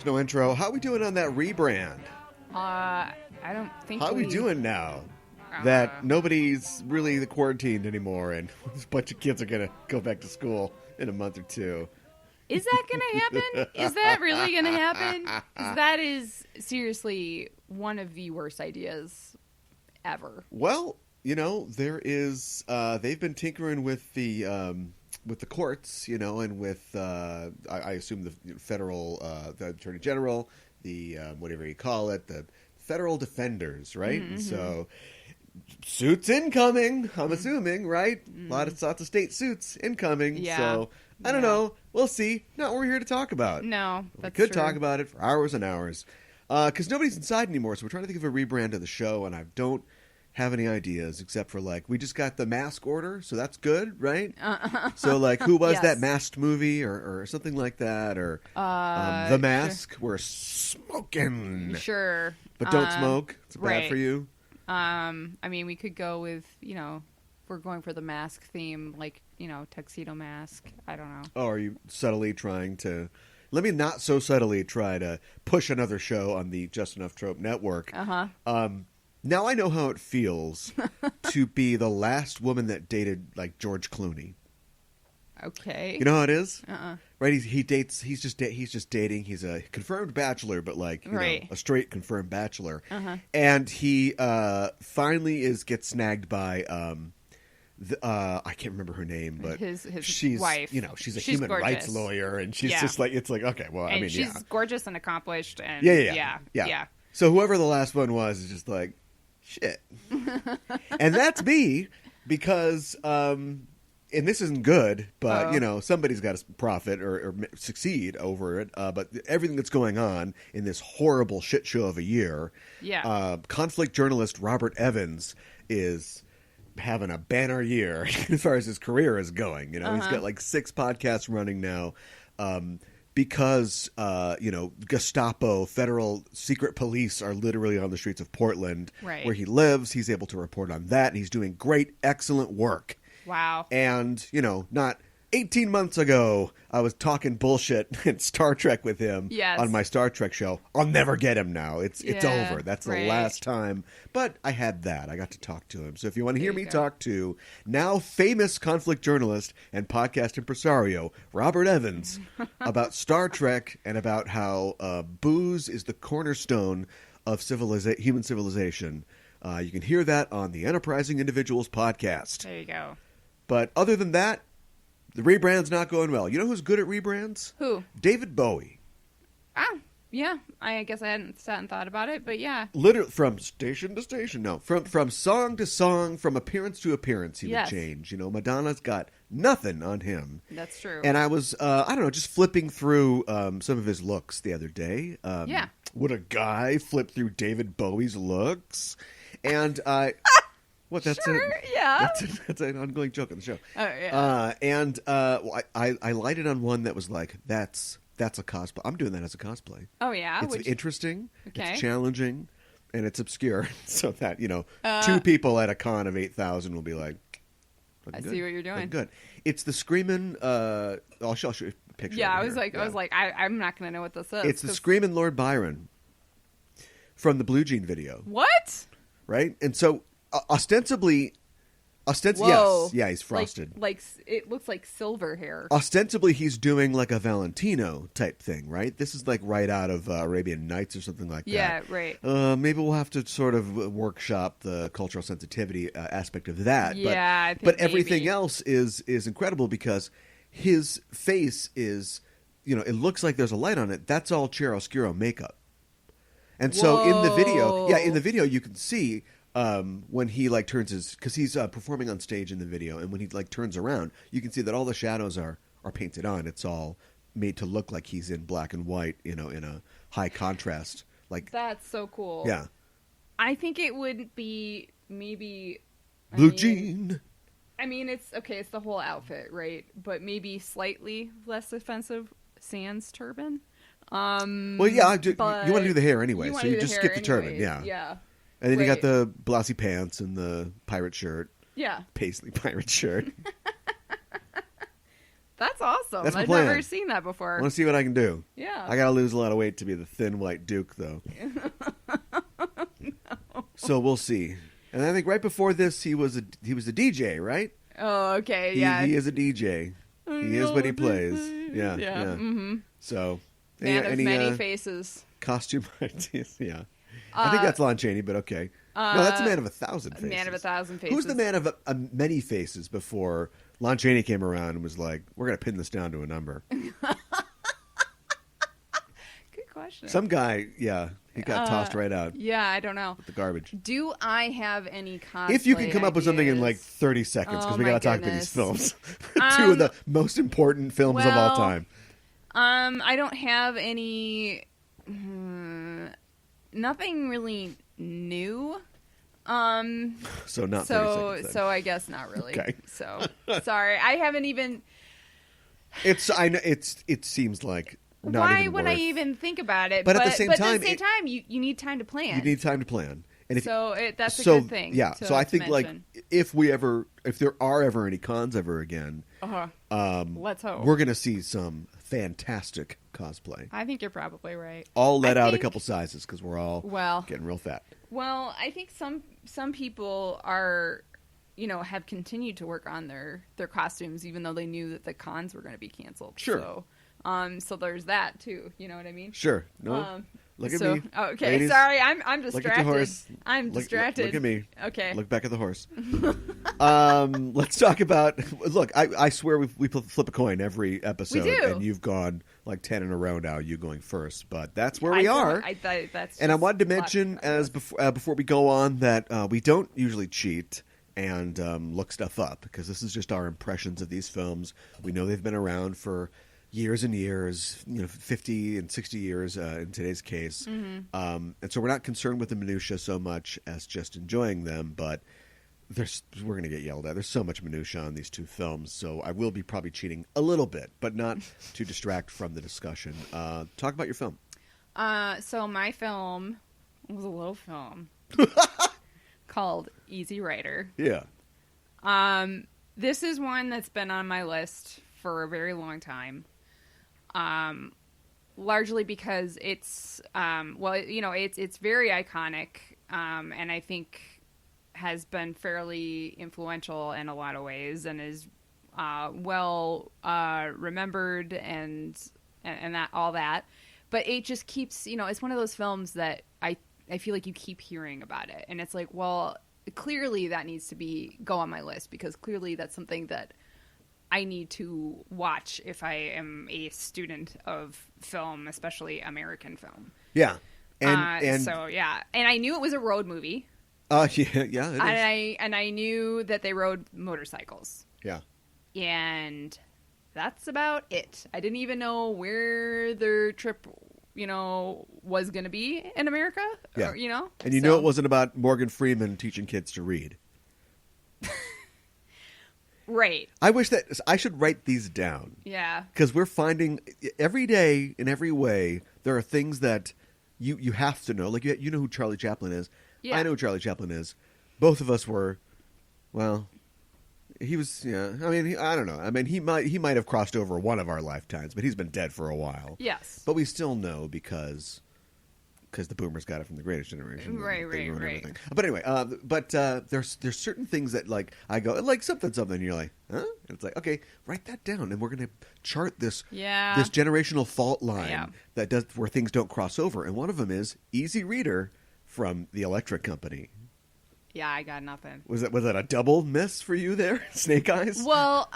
No intro. How we doing on that rebrand? I don't think. How we doing now that nobody's really quarantined anymore, and a bunch of kids are gonna go back to school in a month or two? Is that gonna happen? Is that really gonna happen? 'Cause that is seriously one of the worst ideas ever. Well, you know, there is. They've been tinkering with the courts, you know, and with I assume the federal, the attorney general, the whatever you call it, the federal defenders, right? Mm-hmm. So suits incoming. I'm assuming, right? Lots of state suits incoming. Yeah. So I don't know. We'll see. Not what we're here to talk about. No, we that's could true. talk about it for hours and hours, because nobody's inside anymore. So we're trying to think of a rebrand of the show, and I don't have any ideas except for, like, we just got the mask order, so that's good, right? So, like, who was Yes. that Masked movie or something like that, or The Mask? Sure. We're smoking, Sure, but don't smoke. It's bad right. for you. I mean, we could go with, you know, if we're going for the mask theme, like, you know, tuxedo mask. I don't know. Oh, are you subtly trying to? Let me not so subtly try to push another show on the Just Enough Trope Network. Now I know how it feels to be the last woman that dated, like, George Clooney. Okay. You know how it is? Uh-uh. Right? He dates. He's just dating. He's a confirmed bachelor, but, like, you know, a straight confirmed bachelor. And he finally gets snagged by I can't remember her name, but his she's wife. You know, she's a She's human gorgeous. rights lawyer, and she's just like, it's like, okay, well, And I mean, she's gorgeous and accomplished, and yeah. So whoever the last one was is just like, shit. And that's me, because and this isn't good, but you know, somebody's got to profit or succeed over it. But everything that's going on in this horrible shit show of a year, conflict journalist Robert Evans is having a banner year as far as his career is going. You know, he's got like 6 podcasts running now. Because, you know, Gestapo, federal secret police are literally on the streets of Portland, where he lives. He's able to report on that, and he's doing great, excellent work. Wow. And, you know, not 18 months ago, I was talking bullshit in Star Trek with him on my Star Trek show. I'll never get him now. It's over. That's the last time. But I had that. I got to talk to him. So if you want to hear me talk to now famous conflict journalist and podcast impresario Robert Evans about Star Trek and about how booze is the cornerstone of human civilization, you can hear that on the Enterprising Individuals podcast. There you go. But other than that, the rebrand's not going well. You know who's good at rebrands? Who? David Bowie. Ah, yeah. I guess I hadn't sat and thought about it, but yeah. Literally, from station to station. No, from song to song, from appearance to appearance, he would change. You know, Madonna's got nothing on him. That's true. And I was, I don't know, just flipping through some of his looks the other day. Would a guy flip through David Bowie's looks? And I... What? That's that's an ongoing joke on the show. Oh yeah. I lighted on one that was like, that's a cosplay. I'm doing that as a cosplay. Oh yeah. It's interesting. Okay. It's challenging, and it's obscure. So that, you know, 2 people at a con of 8,000 will be like, I see what you're doing. Good. It's the screaming. I'll show you a picture. Yeah, I was like, I'm not going to know what this is. It's the screaming Lord Byron from the Blue Jean video. What? Right, and so. Ostensibly, Whoa. yes. Yeah, he's frosted. Like it looks like silver hair. Ostensibly, he's doing like a Valentino type thing, right? This is like right out of Arabian Nights or something like that. Yeah, right. Maybe we'll have to sort of workshop the cultural sensitivity aspect of that. Yeah, I think but everything else is incredible because his face is, you know, it looks like there's a light on it. That's all chiaroscuro makeup. And so in the video, you can see... when he like turns because he's performing on stage in the video, and when he like turns around, you can see that all the shadows are painted on. It's all made to look like he's in black and white, you know, in a high contrast. Like that's so cool. Yeah, I think it would be maybe Blue Jean. I mean, it's okay. It's the whole outfit, right? But maybe slightly less offensive sans turban. Well, yeah, you want to do the hair anyway, so you just skip the turban. Yeah. And then you got the blousy pants and the pirate shirt. Yeah. Paisley pirate shirt. That's awesome. That's my I've plan. never seen that I before. want to see what I can do. Yeah. I got to lose a lot of weight to be the thin white Duke, though. No. So we'll see. And I think right before this, he was a DJ, right? Oh, okay. Yeah. He is a DJ. He is what he plays. Yeah. Mm-hmm. So, Man of many faces. Costume ideas. Yeah. I think that's Lon Chaney, but okay. No, that's a man of 1,000 faces. Man of 1,000 faces. Who's the man of many faces before Lon Chaney came around and was like, we're going to pin this down to a number? Good question. Some guy, yeah, he got tossed right out. Yeah, I don't know. With the garbage. Do I have any cosplay If you can come up with something in like ideas? 30 seconds, because we got to talk about these films. goodness. Two of the most important films of all time. I don't have any... nothing really new. So not 30 seconds. Then. So I guess not really. Okay. So sorry, I haven't even. I know it seems like not Why even would worth. I even think about it? But at the same time, you need time to plan. You need time to plan, and that's a good thing. Yeah. So I think mention. like if there are ever any cons ever again, let's hope we're gonna see some fantastic cosplay. I think you're probably right. All let out a couple sizes because we're all getting real fat. Well, I think some people are, have continued to work on their costumes even though they knew that the cons were going to be canceled. Sure. So there's that too. You know what I mean? Sure. No. Look at me. Okay. Ladies, Sorry, I'm distracted. Look at the horse. I'm distracted. Look at me. Okay. Look back at the horse. Let's talk about. Look, I swear we flip a coin every episode, We do. and you've gone like 10 in a row now. You going first, but that's where we are. And I wanted to mention before we go on that we don't usually cheat and look stuff up because this is just our impressions of these films. We know they've been around for years and years, 50 and 60 years in today's case. Mm-hmm. And so we're not concerned with the minutia so much as just enjoying them, but we're going to get yelled at. There's so much minutia on these two films, so I will be probably cheating a little bit, but not to distract from the discussion. Talk about your film. So my film was a little film called Easy Rider. Yeah. This is one that's been on my list for a very long time. Largely because it's it's very iconic, and I think has been fairly influential in a lot of ways, and is well remembered and that all that. But it just keeps, it's one of those films that I feel like you keep hearing about it, and it's like, well, clearly that needs to go on my list because clearly that's something that I need to watch if I am a student of film, especially American film. Yeah. And I knew it was a road movie. Yeah, it is. And I knew that they rode motorcycles. Yeah. And that's about it. I didn't even know where their trip, was going to be in America. Yeah. Or, And you know it wasn't about Morgan Freeman teaching kids to read. Right. I wish that I should write these down. Yeah. Because we're finding every day in every way there are things that you have to know. Like you know who Charlie Chaplin is. Yeah. I know who Charlie Chaplin is. Both of us were. Well, he was. Yeah. I mean, I don't know. I mean, he might have crossed over one of our lifetimes, but he's been dead for a while. Yes. But we still know because the boomers got it from the Greatest Generation. Right. Everything. But anyway, there's certain things that like I go like something, and you're like, huh? And it's like, okay, write that down, and we're gonna chart this generational fault line that does where things don't cross over, and one of them is Easy Reader from the Electric Company. Yeah, I got nothing. Was that a double miss for you there, Snake Eyes? Well,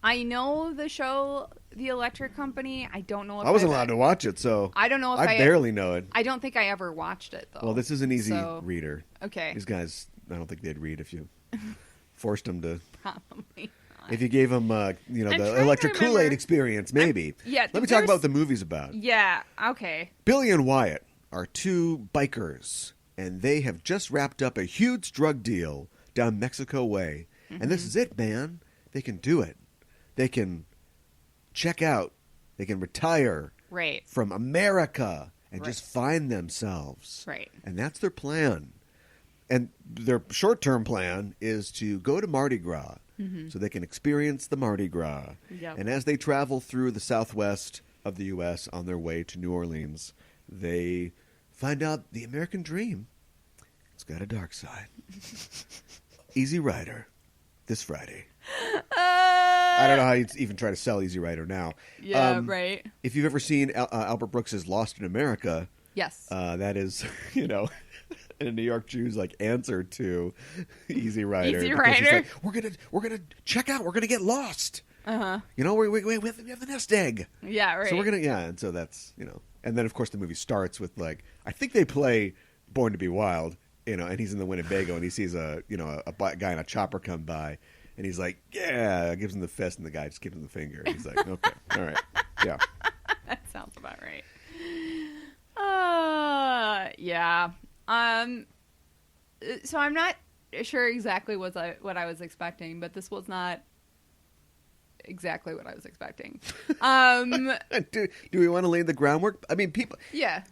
I know the show The Electric Company. I don't know if I wasn't allowed to watch it, so I don't know if I barely know it. I don't think I ever watched it though. Well, this is an Easy Reader. Okay. These guys, I don't think they'd read if you forced them to. Probably not. If you gave them, the Electric Kool-Aid experience, maybe. Let me talk about what the movie's about. Yeah. Okay. Billy and Wyatt are two bikers, and they have just wrapped up a huge drug deal down Mexico way. Mm-hmm. And this is it, man. They can do it. They can check out. They can retire from America and just find themselves. Right. And that's their plan. And their short-term plan is to go to Mardi Gras so they can experience the Mardi Gras. Yep. And as they travel through the southwest of the U.S. on their way to New Orleans, they find out the American dream, it's got a dark side. Easy Rider, this Friday. I don't know how you'd even try to sell Easy Rider now. Yeah, right. If you've ever seen Albert Brooks's Lost in America, Yes, that is, a New York Jew's answer to Easy Rider. Easy Because he's Rider? like, we're gonna check out. We're gonna get lost. Uh-huh. We have the nest egg. Yeah, right. So we're gonna and so that's and then of course the movie starts with I think they play Born to Be Wild, and he's in the Winnebago and he sees a black guy in a chopper come by. And he's like, yeah, gives him the fist, and the guy just gives him the finger. And he's like, okay, all right, yeah. That sounds about right. Yeah. So I'm not sure exactly what I was expecting, but this was not exactly what I was expecting. Do we want to lay the groundwork? I mean, people. Yeah.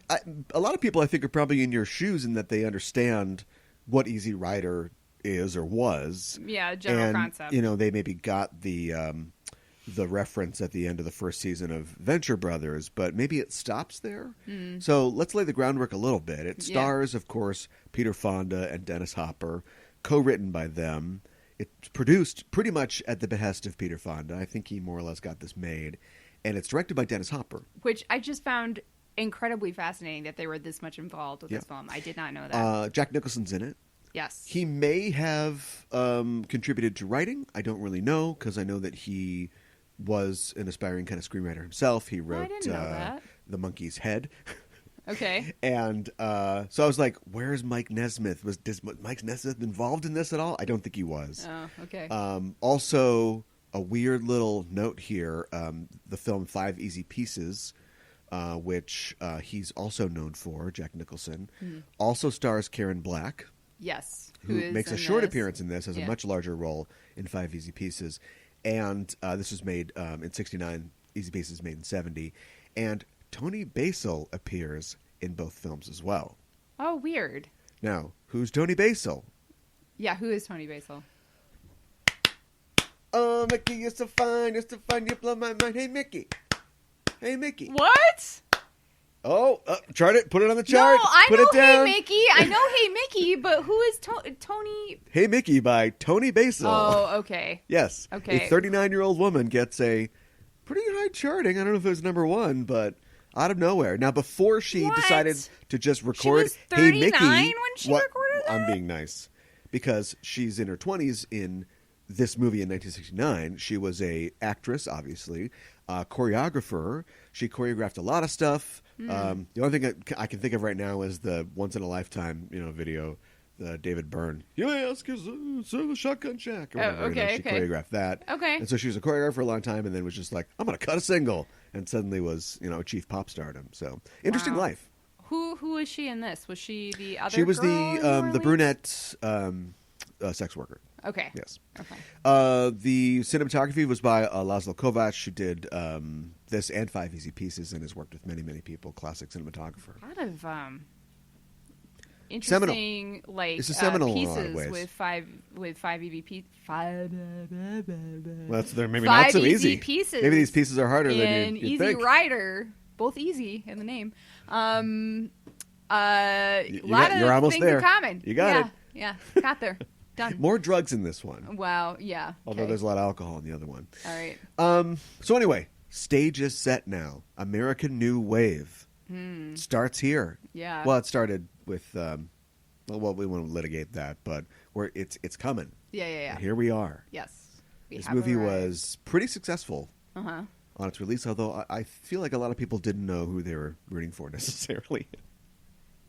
A lot of people, I think, are probably in your shoes in that they understand what Easy Rider is or was. Yeah, general concept. They maybe got the reference at the end of the first season of Venture Brothers, but maybe it stops there. So let's lay the groundwork a little bit. It stars, of course, Peter Fonda and Dennis Hopper, co-written by them. It's produced pretty much at the behest of Peter Fonda. I think he more or less got this made. And it's directed by Dennis Hopper. Which I just found incredibly fascinating that they were this much involved with this film. I did not know that. Jack Nicholson's in it. Yes. He may have contributed to writing. I don't really know, because I know that he was an aspiring kind of screenwriter himself. He wrote The Monkey's Head. Okay. And so I was like, where's Mike Nesmith? Was Mike Nesmith involved in this at all? I don't think he was. Oh, okay. Also, a weird little note here, the film 5 Easy Pieces, which he's also known for, Jack Nicholson, also stars Karen Black. Yes. Who makes a short appearance in this, has a much larger role in 5 Easy Pieces. And this was made in 1969, Easy Pieces made in 1970. And Tony Basil appears in both films as well. Oh, weird. Now, who's Tony Basil? Yeah, who is Tony Basil? Oh, Mickey, you're so fine, you blow my mind. Hey, Mickey. Hey, Mickey. What? Oh, chart it. Put it on the chart. No, I Put know it down. Hey Mickey. I know Hey Mickey, but who is Tony? Hey Mickey by Tony Basil. Oh, okay. Yes. Okay. A 39-year-old woman gets a pretty high charting. I don't know if it was number 1, but out of nowhere. Now, before she decided to just record she was 39 Hey Mickey. When she recorded that? I'm being nice. Because she's in her 20s in this movie in 1969. She was a actress, obviously, choreographer. She choreographed a lot of stuff. The only thing I can think of right now is the Once in a Lifetime, video, the David Byrne. You ask is a Shotgun Shack. Or whatever. She choreographed that. Okay. And so she was a choreographer for a long time, and then was just like, I'm going to cut a single, and suddenly was achieved pop stardom. So interesting life. Who was she in this? Was she the other? She was girl the brunette sex worker. Okay. Yes. Okay. The cinematography was by Laszlo Kovacs, who did this and 5 Easy Pieces and has worked with many, many people. Classic cinematographer. A lot of interesting, it's a seminal pieces in a lot of ways. with five EVP. Well, they're maybe five not so easy easy. pieces. Maybe these pieces are harder than you Easy think. Rider, both easy in the name. You're Of almost things there. in common. You got it. Yeah, got there. Done. More drugs in this one. Wow. Yeah. Although there's a lot of alcohol in the other one. All right. So anyway, stage is set now. American New Wave starts here. Yeah. Well, it started with. Well, we won't litigate that, but it's coming. Yeah. And here we are. Yes. This movie was pretty successful on its release, although I feel like a lot of people didn't know who they were rooting for necessarily.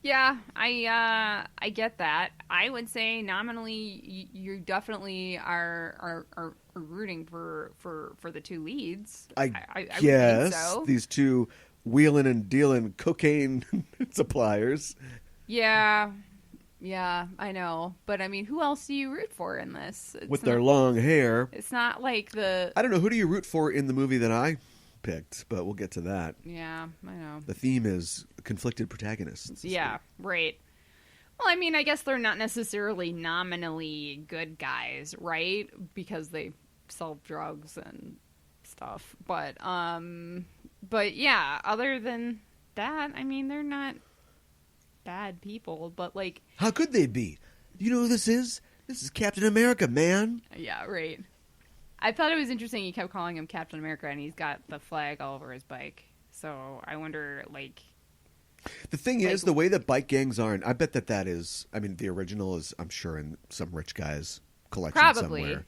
Yeah, I get that. I would say nominally, you definitely are rooting for the two leads. I would guess think so. These two wheeling and dealing cocaine suppliers. Yeah, I know. But I mean, who else do you root for in this? With their long hair. It's not like the. I don't know. Who do you root for in the movie that I picked? But we'll get to that. Yeah, I know. The theme is conflicted protagonists. Yeah, right. Well, I mean, I guess they're not necessarily nominally good guys, right? Because they sell drugs and stuff. But yeah, other than that, I mean, they're not bad people, but like... How could they be? You know who this is? This is Captain America, man. Yeah, right. I thought it was interesting he kept calling him Captain America, and he's got the flag all over his bike. So I wonder, like... The thing is, the way that bike gangs are, and I bet that is, I mean, the original is, I'm sure, in some rich guy's collection probably. Somewhere.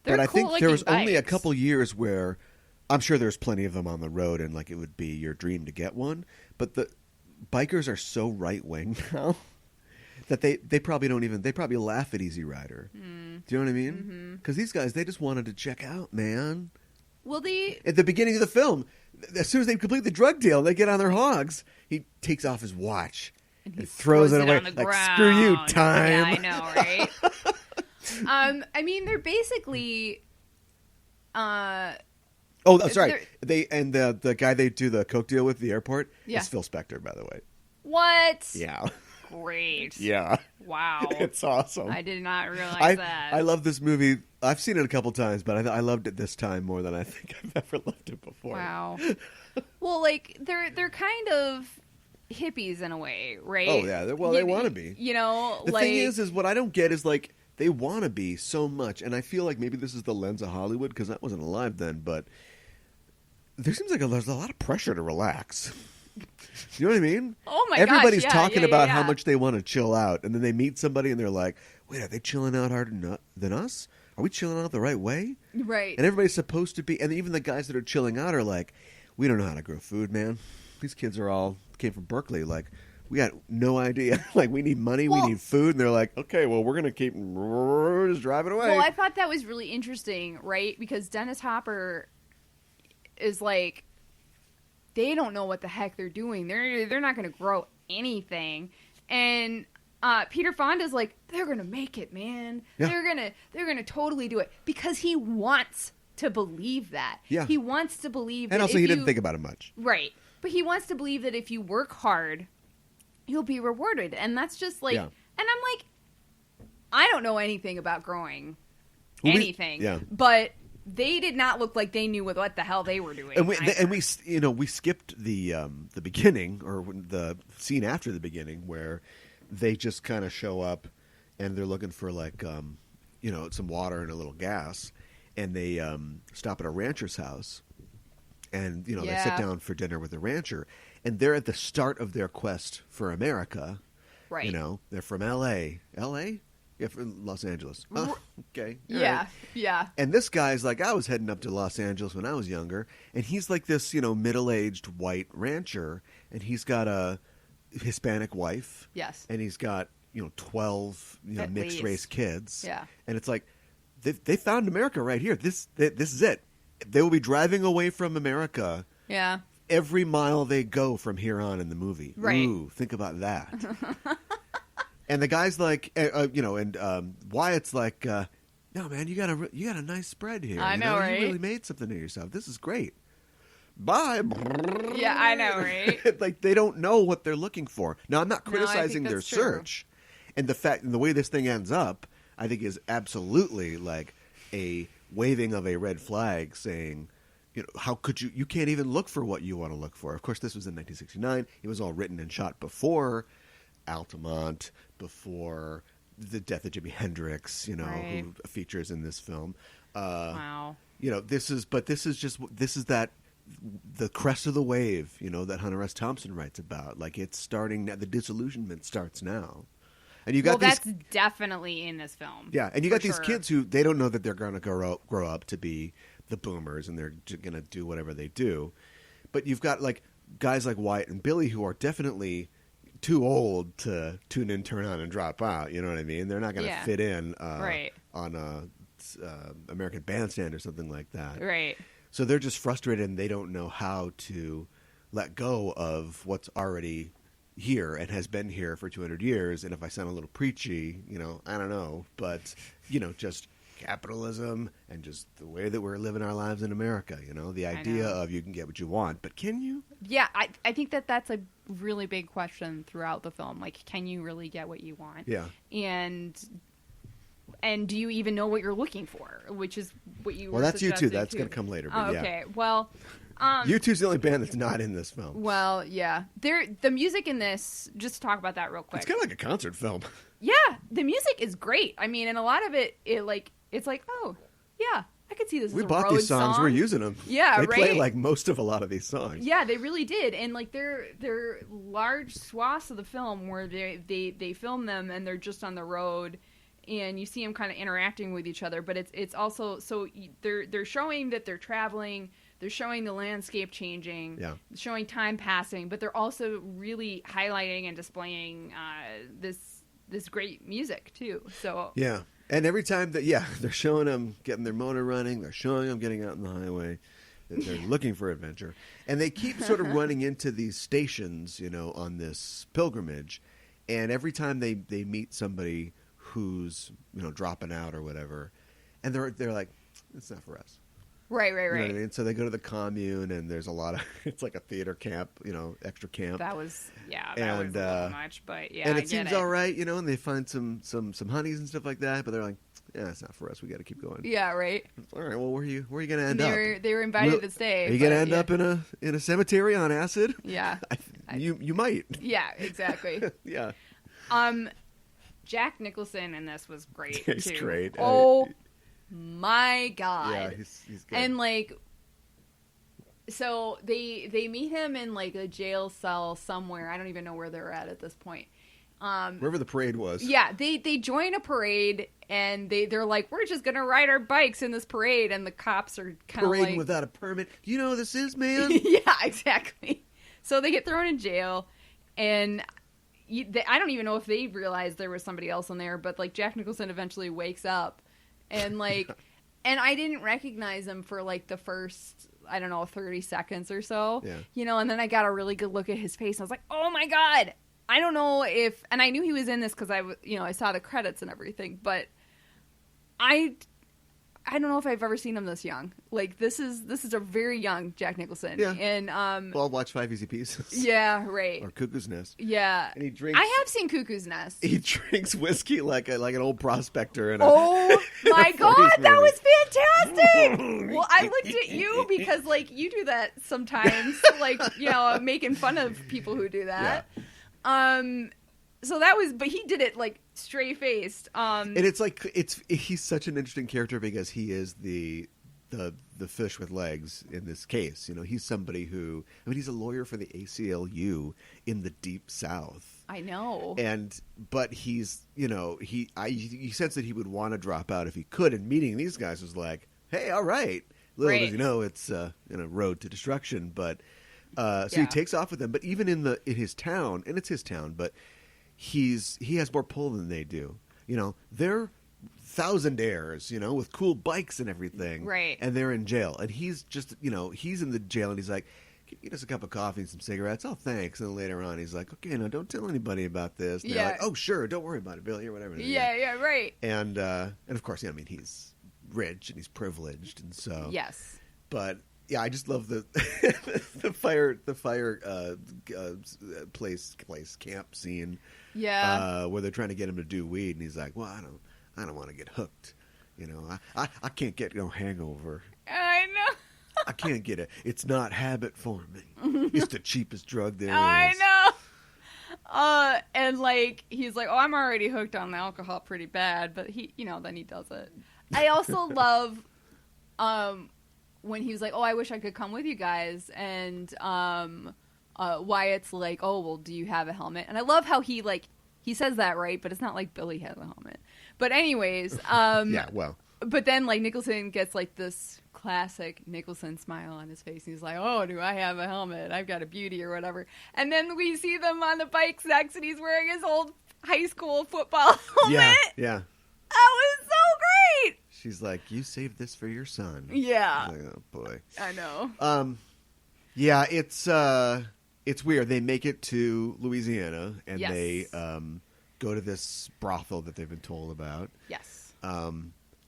They're but I think there was bikes. only a couple years where, I'm sure there's plenty of them on the road, and like it would be your dream to get one. But the bikers are so right-wing now that they probably don't even, they probably laugh at Easy Rider. Do you know what I mean? Because these guys, they just wanted to check out, man. Well, at the beginning of the film, as soon as they complete the drug deal, they get on their hogs. He takes off his watch and throws it away. On the like, ground. Screw you, time. Yeah, I know, right? I mean, they're basically. Sorry. The guy they do the coke deal with at the airport is Phil Spector, by the way. What? Yeah. Great. Yeah. Wow. It's awesome. I did not realize that. I love this movie. I've seen it a couple times, but I loved it this time more than I think I've ever loved it before. Wow. Well, like they're kind of hippies in a way, right? Oh yeah. Well, they want to be. You know, the thing is what I don't get is like they want to be so much, and I feel like maybe this is the lens of Hollywood because I wasn't alive then, but there seems like there's a lot of pressure to relax. You know what I mean? Oh my Everybody's gosh, talking about how much they want to chill out, and then they meet somebody and they're like, "Wait, are they chilling out harder than us? Are we chilling out the right way?" Right. And everybody's supposed to be, and even the guys that are chilling out are like, "We don't know how to grow food, man. These kids came from Berkeley. Like, we got no idea. Like, we need money, we need food." And they're like, "Okay, well, we're gonna keep just driving away." Well, I thought that was really interesting, right? Because Dennis Hopper is like, they don't know what the heck they're doing. They're not going to grow anything. And Peter Fonda's like, they're going to make it, man. Yeah. They're going to totally do it because he wants to believe that. Yeah. He wants to believe that. And also he didn't think about it much. Right. But he wants to believe that if you work hard, you'll be rewarded. And that's just like, and I'm like, I don't know anything about growing anything. But they did not look like they knew what the hell they were doing. And we skipped the beginning or the scene after the beginning where they just kind of show up and they're looking for like some water and a little gas, and they stop at a rancher's house, and they sit down for dinner with the rancher, and they're at the start of their quest for America. Right. They're from L.A. L.A. Yeah, from Los Angeles. Oh, okay. Yeah, right. Yeah. And this guy's like, I was heading up to Los Angeles when I was younger, and he's like this, middle-aged white rancher, and he's got a Hispanic wife. Yes. And he's got, 12, mixed-race kids. Yeah. And it's like, they found America right here. This is it. They will be driving away from America. Yeah. Every mile they go from here on in the movie. Right. Ooh, think about that. And the guy's like, and Wyatt's like, no, man, you got a nice spread here. I know, right? You really made something of yourself. This is great. Bye. Yeah, I know, right? Like they don't know what they're looking for. Now, I'm not criticizing their search, and the way this thing ends up, I think is absolutely like a waving of a red flag, saying, how could you? You can't even look for what you want to look for. Of course, this was in 1969. It was all written and shot before Altamont, before the death of Jimi Hendrix, who features in this film. Wow. This is that the crest of the wave, that Hunter S. Thompson writes about. Like it's starting now. The disillusionment starts now. And you got that's definitely in this film. Yeah, and you got these kids who they don't know that they're going to grow up to be the boomers, and they're going to do whatever they do. But you've got like guys like Wyatt and Billy who are definitely too old to tune in, turn on, and drop out. You know what I mean? They're not going to fit in on a American Bandstand or something like that. Right. So they're just frustrated, and they don't know how to let go of what's already here and has been here for 200 years. And if I sound a little preachy, I don't know, but just capitalism and just the way that we're living our lives in America. The idea of you can get what you want, but can you? Yeah, I think that's a really big question throughout the film. Like, can you really get what you want? Yeah. And do you even know what you're looking for? Which is what you were that's suggesting, U2. That's going to come later. But okay. Well, U2's the only band that's not in this film. Well, yeah. The music in this, just to talk about that real quick. It's kind of like a concert film. Yeah, the music is great. I mean, and a lot of it's like, oh, yeah, I could see this We as a bought road these songs. song. We're using them. Yeah, they right? play like most of a lot of these songs. Yeah, they really did. And like they're large swaths of the film where they film them and they're just on the road. And you see them kind of interacting with each other, but it's also so they're showing that they're traveling, they're showing the landscape changing, showing time passing, but they're also really highlighting and displaying this great music too. So yeah, and every time that they're showing them getting their motor running, they're showing them getting out on the highway, they're looking for adventure, and they keep sort of running into these stations, on this pilgrimage, and every time they meet somebody who's dropping out or whatever, and they're like, it's not for us. Right. You know what I mean? So they go to the commune, and there's a lot of it's like a theater camp, extra camp. That was a little much, but yeah, and it seems all right, and they find some honeys and stuff like that, but they're like, yeah, it's not for us. We got to keep going. Yeah, right. All right. Well, where are you going to end up? They were invited to stay. Are you going to end up in a cemetery on acid? Yeah, you might. Yeah, exactly. Yeah. Jack Nicholson in this was great. He's too. great. Oh my god! Yeah, he's good. And like, so they meet him in like a jail cell somewhere. I don't even know where they're at this point. Wherever the parade was. Yeah, they join a parade and they're like, we're just gonna ride our bikes in this parade, and the cops are kind of parading like, without a permit. Do you know who this is, man? Yeah, exactly. So they get thrown in jail, and I don't even know if they realized there was somebody else in there, but like Jack Nicholson eventually wakes up, and like, and I didn't recognize him for like the first, I don't know, 30 seconds or so, and then I got a really good look at his face, and I was like, oh my god, I don't know if, and I knew he was in this because I saw the credits and everything, but I don't know if I've ever seen him this young. Like, this is a very young Jack Nicholson. Yeah. And well, I'll watch 5 Easy Pieces. Yeah, right. Or Cuckoo's Nest. Yeah. And he drinks. I have seen Cuckoo's Nest. He drinks whiskey like an old prospector. Oh my god, that was fantastic! Well, I looked at you because like you do that sometimes, like making fun of people who do that. Yeah. So that was, but he did it like straight faced. And it's like he's such an interesting character because he is the fish with legs in this case. He's somebody who, he's a lawyer for the ACLU in the Deep South. I know. But he's, you sense that he would want to drop out if he could. And meeting these guys was like, hey, all right. Little does he know it's a road to destruction. But he takes off with them. But even in his town, and it's his town, but he has more pull than they do. They're thousandaires, with cool bikes and everything. Right. And they're in jail. And he's just, he's in the jail and he's like, can you get us a cup of coffee and some cigarettes? Oh, thanks. And then later on, he's like, okay, no, don't tell anybody about this. And they're like, oh, sure, don't worry about it, Billy, or whatever. Yeah, right. And of course, he's rich and he's privileged. And so. Yes. But. Yeah, I just love the the fire place camp scene. Yeah, where they're trying to get him to do weed, and he's like, "Well, I don't want to get hooked. I can't get no hangover. I know. I can't get it. It's not habit forming. It's the cheapest drug there is. I know. And like he's like, oh, I'm already hooked on the alcohol pretty bad, but he, then he does it. I also love, when he was like, oh, I wish I could come with you guys, and Wyatt's like, oh, well, do you have a helmet? And I love how he says that, right? But it's not like Billy has a helmet. But anyways, yeah, well. But then like Nicholson gets like this classic Nicholson smile on his face. He's like, oh, do I have a helmet? I've got a beauty or whatever. And then we see them on the bikes next, and he's wearing his old high school football helmet. Yeah. That was so great. She's like, you saved this for your son. Yeah. Like, oh boy. I know. Yeah, it's weird. They make it to Louisiana and they go to this brothel that they've been told about. Yes.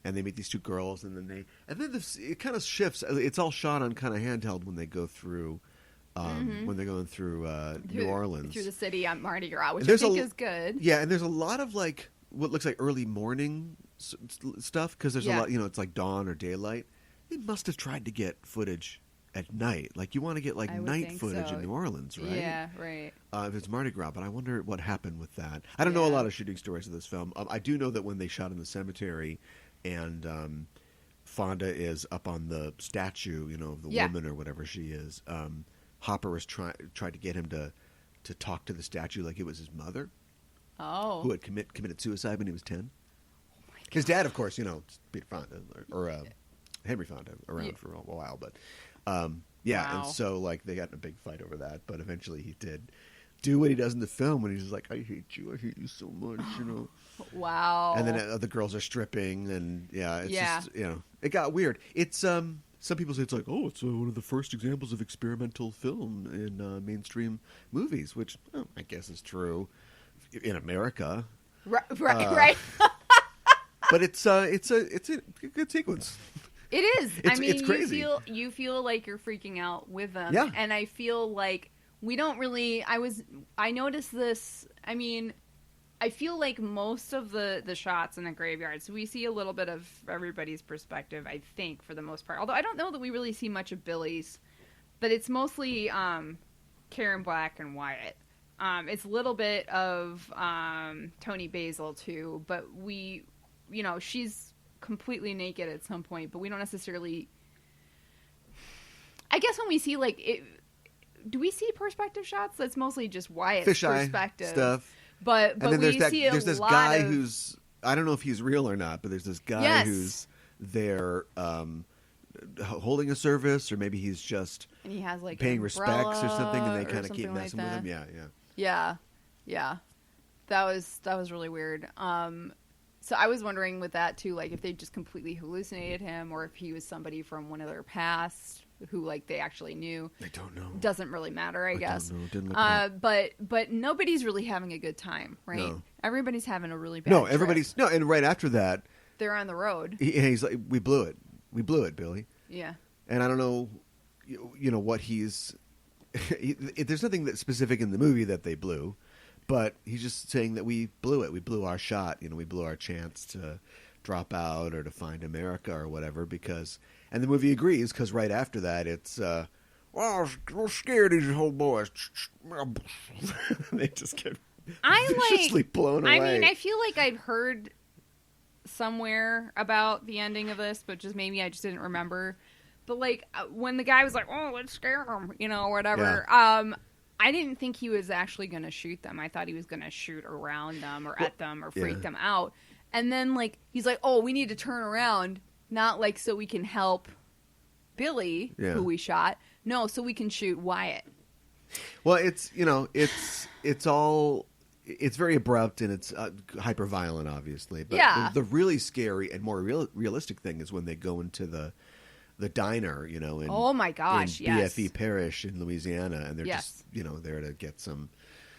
and they meet these two girls, and then it kind of shifts. It's all shot on kind of handheld when they go through. When they're going through New Orleans. Through the city on Mardi Gras, which I think is good. Yeah, and there's a lot of like what looks like early morning stuff because there's a lot, it's like dawn or daylight. They must have tried to get footage at night. Like you want to get like night footage in New Orleans, right? Yeah, right. If it's Mardi Gras, but I wonder what happened with that. I don't know a lot of shooting stories of this film. I do know that when they shot in the cemetery and Fonda is up on the statue, of the woman or whatever she is, Hopper was tried to get him to talk to the statue like it was his mother. Oh. Who had committed suicide when he was 10. Oh my God. His dad, of course, Peter Fonda or Henry Fonda around for a while, but and so like they got in a big fight over that, but eventually he did do what he does in the film when he's like, I hate you so much, Wow. And then the girls are stripping, and it's just, it got weird. It's some people say it's like, it's one of the first examples of experimental film in mainstream movies, which I guess is true in America. Right. But it's a good sequence. It is. It's crazy. You feel like you're freaking out with them. Yeah. And I feel like we don't really. I noticed this. I feel like most of the shots in the graveyard, so we see a little bit of everybody's perspective, I think, for the most part. Although I don't know that we really see much of Billy's, but it's mostly Karen Black and Wyatt. It's a little bit of Tony Basil, too, but she's completely naked at some point, but we don't necessarily... I guess when we see, do we see perspective shots? That's mostly just Wyatt's perspective. Stuff. But then there's this guy of... who's, I don't know if he's real or not, but there's this guy who's there holding a service, or maybe he's just and he has paying respects or something, and they kind of keep messing with him. Yeah. That was really weird. So I was wondering with that too, like if they just completely hallucinated him, or if he was somebody from one of their past who they actually knew. I don't know. Doesn't really matter, I guess. Don't know. Didn't look but nobody's really having a good time, right? No. Everybody's having a really bad trip. And right after that, they're on the road. He's like, we blew it, Billy. Yeah. And I don't know, what he's. There's nothing that specific in the movie that they blew, but he's just saying that we blew it. We blew our shot. We blew our chance to drop out or to find America or whatever. And the movie agrees, because right after that, it's we're scared of these whole boys. They just get viciously blown away. I feel like I've heard somewhere about the ending of this, but maybe I just didn't remember. But when the guy was like, let's scare them, or whatever. Yeah. I didn't think he was actually going to shoot them. I thought he was going to shoot around them or at them or freak them out. And then he's like, we need to turn around, not so we can help Billy, who we shot. No, so we can shoot Wyatt. Well, it's very abrupt, and it's hyper violent, obviously. But the really scary and more realistic thing is when they go into the diner, in oh my gosh, in BFE Parish in Louisiana, and they're just there to get some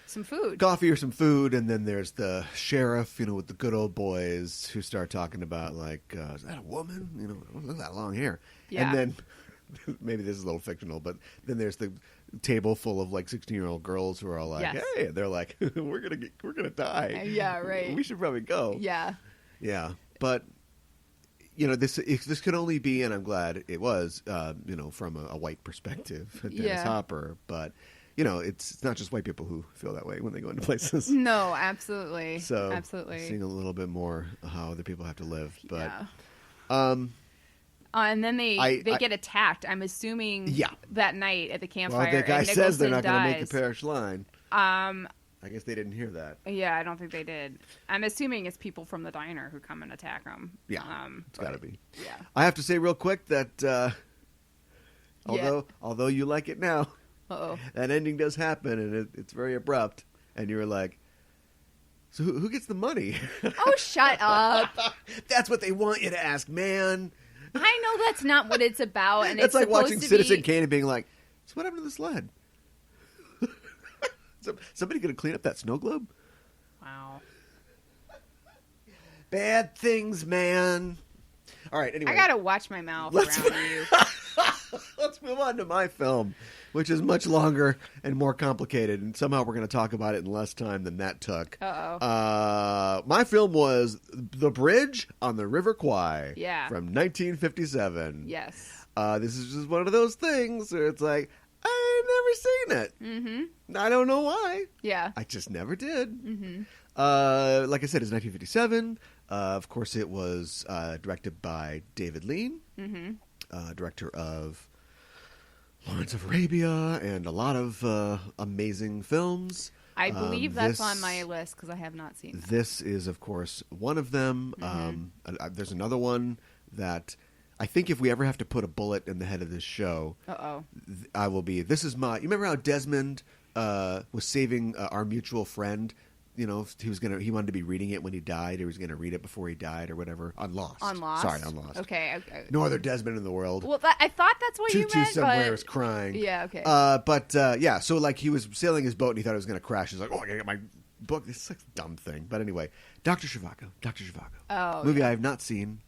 food, coffee or some food, and then there's the sheriff, with the good old boys who start talking about is that a woman? Look at that long hair. And then maybe this is a little fictional, but then there's the table full of 16-year-old girls who are all like, hey, they're like, we're gonna die. Yeah, right. We should probably go. Yeah. But this could only be, and I'm glad it was, from a white perspective, Dennis Hopper. But it's not just white people who feel that way when they go into places. No, absolutely. So absolutely, seeing a little bit more how other people have to live. But and then they get attacked. I'm assuming that night at the campfire. Well, the guy and says they're not going to make the parish line. I guess they didn't hear that. Yeah, I don't think they did. I'm assuming it's people from the diner who come and attack them. Yeah, it's got to be. Yeah. I have to say real quick that although you like it now, that ending does happen, and it's very abrupt, and you're like, so who gets the money? Oh, shut up. That's what they want you to ask, man. I know that's not what it's about. And it's like watching Citizen Kane and being like, so what happened to the sled? Somebody going to clean up that snow globe? Wow. Bad things, man. All right, anyway. I gotta watch my mouth around you. Let's move on to my film, which is much longer and more complicated, and somehow we're going to talk about it in less time than that took. Uh-oh. My film was The Bridge on the River Kwai from 1957. Yes. This is just one of those things where it's like, I ain't never seen it. Mm-hmm. I don't know why. Yeah. I just never did. Mm-hmm. Like I said, it's 1957. Of course, it was directed by David Lean, director of Lawrence of Arabia and a lot of amazing films. I believe that's on my list because I have not seen that. This is, of course, one of them. There's another one that I think if we ever have to put a bullet in the head of this show, I will be. This is my. You remember how Desmond was saving our mutual friend? You know, he wanted to be reading it when he died, or he was gonna read it before he died, or whatever. On Lost. On Lost. Sorry, on Lost. Okay. No other Desmond in the world. Well, I thought that's what you meant. Somewhere was crying. Yeah. Okay. Yeah. So like he was sailing his boat and he thought it was gonna crash. He's like, oh, I gotta get my book. This is like a dumb thing, but anyway, Dr. Zhivago. Oh, movie I have not seen.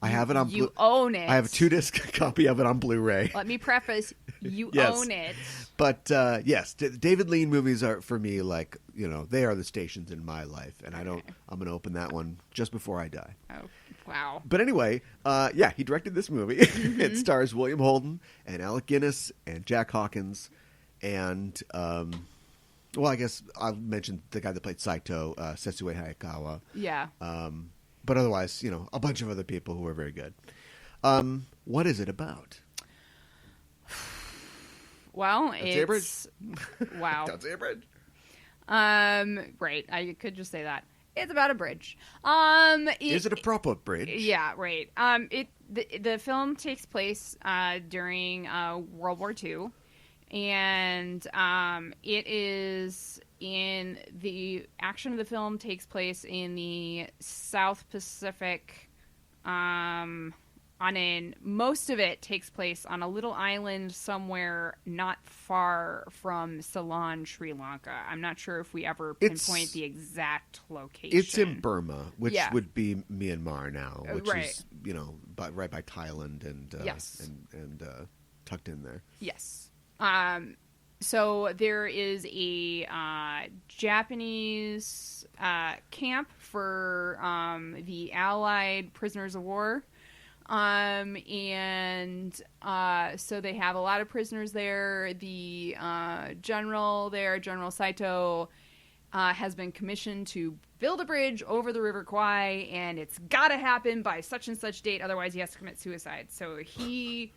I have it on. You own it. I have a 2-disc copy of it on Blu-ray. Let me preface: you own it. But yes, David Lean movies are for me like they are the stations in my life, and I'm going to open that one just before I die. Oh wow! But anyway, he directed this movie. It stars William Holden and Alec Guinness and Jack Hawkins, and well, I guess I'll mention the guy that played Saito, Setsue Hayakawa. Yeah. But otherwise, a bunch of other people who are very good. What is it about? Well, Don't say a bridge. Wow. Don't say a bridge. Right. I could just say that. It's about a bridge. Is it a proper bridge? Yeah, right. The film takes place during World War II, and it is the action of the film takes place in the South Pacific. Most of it takes place on a little island somewhere not far from Ceylon, Sri Lanka. I'm not sure if we ever pinpoint the exact location. It's in Burma, which would be Myanmar now, which right. is right by Thailand and yes. and tucked in there. Yes. So there is a Japanese camp for the Allied prisoners of war. So they have a lot of prisoners there. The general there, General Saito, has been commissioned to build a bridge over the River Kwai, and it's got to happen by such and such date, otherwise he has to commit suicide. So he